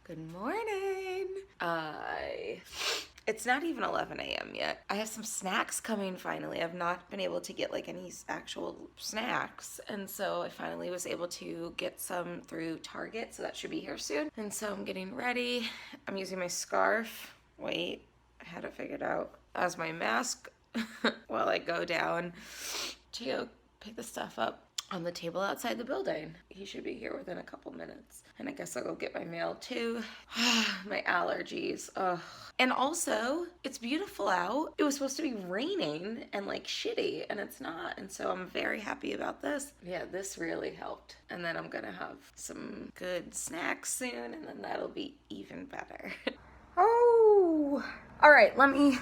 Good morning. It's not even 11 a.m. yet. I have some snacks coming finally. I've not been able to get like any actual snacks. And so I finally was able to get some through Target. So that should be here soon. And so I'm getting ready. I'm using my scarf. Wait, I had it figured out. As my mask while I go down to go pick the stuff up on the table outside the building. He should be here within a couple minutes. And I guess I'll go get my mail too. My allergies. Ugh. And also, it's beautiful out. It was supposed to be raining and like shitty, and it's not. And so I'm very happy about this. Yeah, this really helped. And then I'm gonna have some good snacks soon, and then that'll be even better. Oh, all right, let me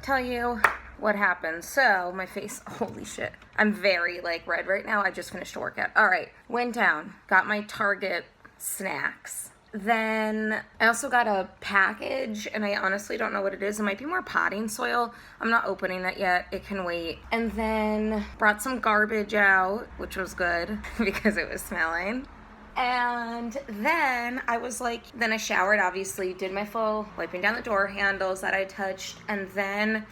tell you what happened. So my face, holy shit, I'm very like red right now. I just finished a workout. All right, went down, got my Target snacks. Then I also got a package, and I honestly don't know what it is. It might be more potting soil. I'm not opening that yet. It can wait. And then brought some garbage out, which was good because it was smelling. And then I was like, then I showered, obviously, did my full wiping down the door handles that I touched, and then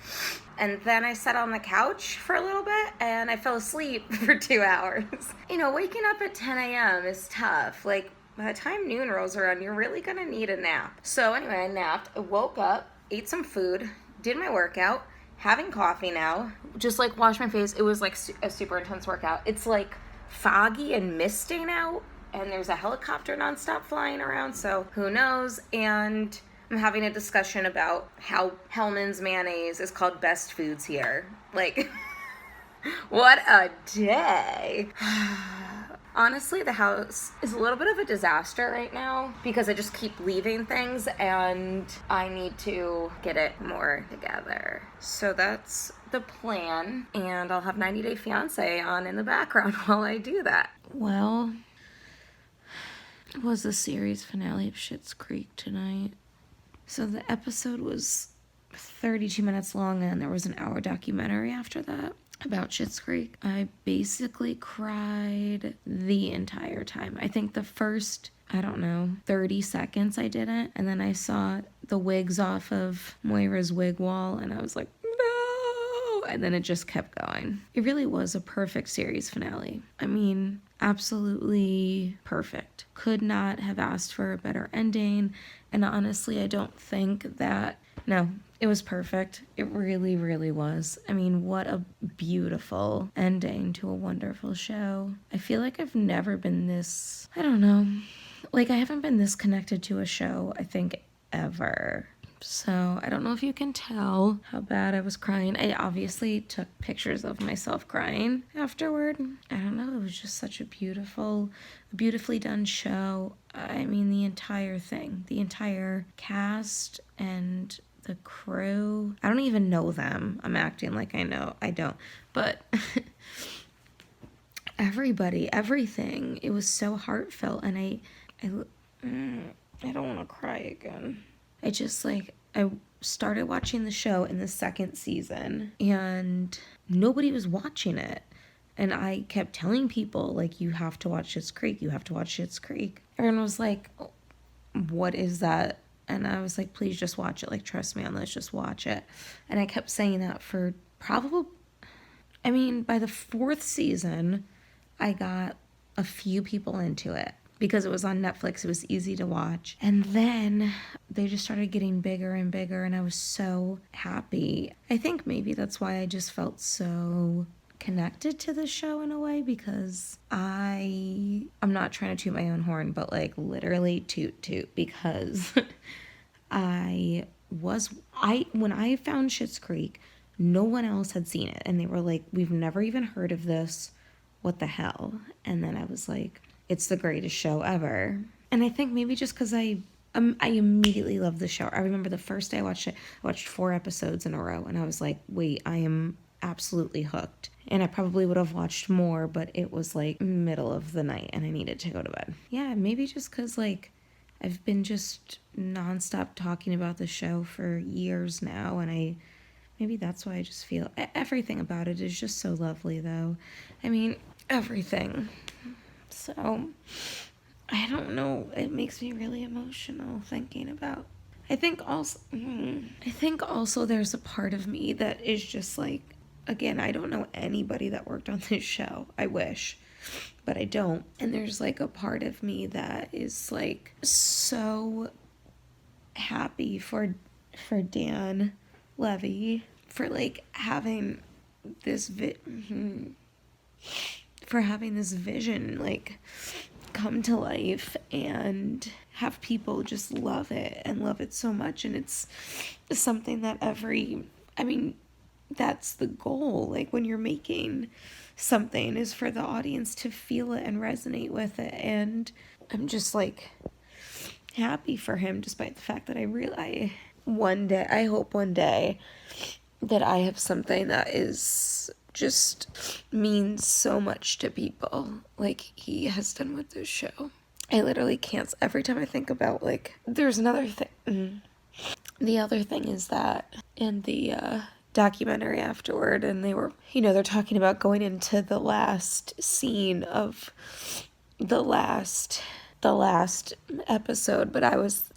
I sat on the couch for a little bit, and I fell asleep for 2 hours. You know, waking up at 10 a.m. is tough. Like, by the time noon rolls around, you're really gonna need a nap. So anyway, I napped, I woke up, ate some food, did my workout, having coffee now, just like washed my face. It was like a super intense workout. It's like foggy and misting out, and there's a helicopter nonstop flying around, so who knows. And I'm having a discussion about how Hellman's mayonnaise is called best foods here. Like, what a day. Honestly, the house is a little bit of a disaster right now because I just keep leaving things, and I need to get it more together. So that's the plan, and I'll have 90 Day Fiance on in the background while I do that. Well, it was the series finale of Schitt's Creek tonight. So the episode was 32 minutes long, and there was an hour documentary after that about Schitt's Creek. I basically cried the entire time. I think the first, 30 seconds I didn't, and then I saw the wigs off of Moira's wig wall, and I was like, no! And then it just kept going. It really was a perfect series finale. I mean, absolutely perfect. Could not have asked for a better ending, and honestly, I don't think that, no, it was perfect. It really, really was. I mean, what a beautiful ending to a wonderful show. I feel like I've never been this, I haven't been this connected to a show, I think, ever. So I don't know if you can tell how bad I was crying. I obviously took pictures of myself crying afterward. I don't know, it was just such a beautifully done show. I mean, the entire thing, the entire cast and the crew. I don't even know them. I'm acting like I know. I don't. But everybody, everything. It was so heartfelt, and I don't want to cry again. I started watching the show in the second season, and nobody was watching it. And I kept telling people, like, you have to watch Schitt's Creek. You have to watch Schitt's Creek. Everyone was like, what is that? And I was like, please just watch it. Like, trust me on this, just watch it. And I kept saying that for by the fourth season, I got a few people into it because it was on Netflix. It was easy to watch. And then they just started getting bigger and bigger, and I was so happy. I think maybe that's why I just felt so connected to the show in a way, because I'm not trying to toot my own horn, but like literally toot, because when I found Schitt's Creek, no one else had seen it, and they were like, we've never even heard of this, what the hell? And then I was like, it's the greatest show ever. And I think maybe just because I immediately loved the show. I remember the first day I watched it, I watched 4 episodes in a row, and I was like, wait, I am absolutely hooked. And I probably would have watched more, but it was like middle of the night and I needed to go to bed. Yeah, maybe just because like I've been just nonstop talking about the show for years now, and maybe that's why I just feel everything about it is just so lovely, though. I mean, everything. So I don't know. It makes me really emotional thinking about. I think also there's a part of me that is just like, again, I don't know anybody that worked on this show. I wish, but I don't. And there's like a part of me that is like so happy for Dan Levy for like having this for having this vision like come to life and have people just love it and love it so much. And it's something that that's the goal. Like when you're making something is for the audience to feel it and resonate with it. And I'm just like happy for him, despite the fact that I hope one day that I have something that is just means so much to people like he has done with this show. I literally can't. Every time I think about like, there's another thing. The other thing is that in the documentary afterward, and they're talking about going into the last scene of the last episode, but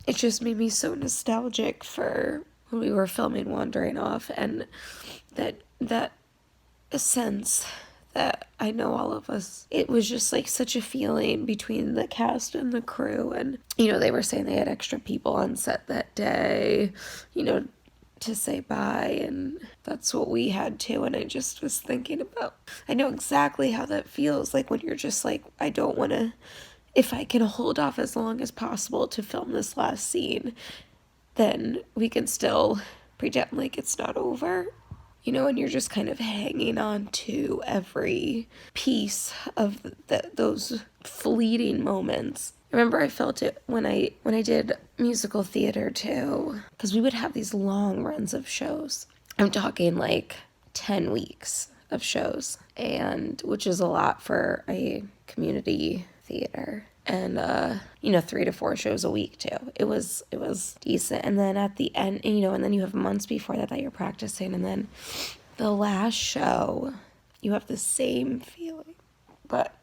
it just made me so nostalgic for when we were filming Wandering Off, and that sense that I know all of us, it was just like such a feeling between the cast and the crew. And they were saying they had extra people on set that day, to say bye, and that's what we had too. And I just was thinking about, I know exactly how that feels, like when you're just like, I don't want to, if I can hold off as long as possible to film this last scene, then we can still pretend like it's not over, and you're just kind of hanging on to every piece of those fleeting moments. I remember I felt it when I did musical theater too, because we would have these long runs of shows. I'm talking like 10 weeks of shows, and which is a lot for a community theater. And 3 to 4 shows a week too. It was decent. And then at the end, and then you have months before that you're practicing, and then the last show you have the same feeling. But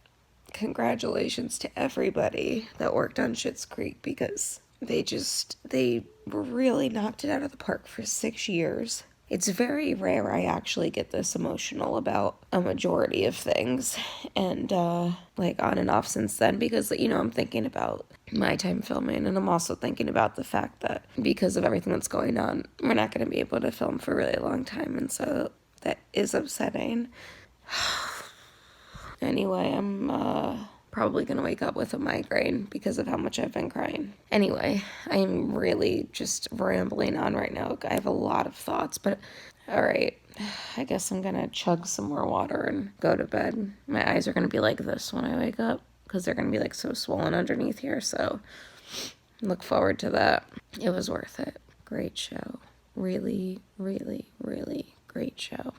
congratulations to everybody that worked on Schitt's Creek, because they really knocked it out of the park for 6 years. It's very rare I actually get this emotional about a majority of things, and like on and off since then, because I'm thinking about my time filming, and I'm also thinking about the fact that because of everything that's going on, we're not going to be able to film for a really long time, and so that is upsetting. Anyway, I'm probably going to wake up with a migraine because of how much I've been crying. Anyway, I'm really just rambling on right now. I have a lot of thoughts, but all right. I guess I'm going to chug some more water and go to bed. My eyes are going to be like this when I wake up because they're going to be like so swollen underneath here. So look forward to that. It was worth it. Great show. Really, really, really great show.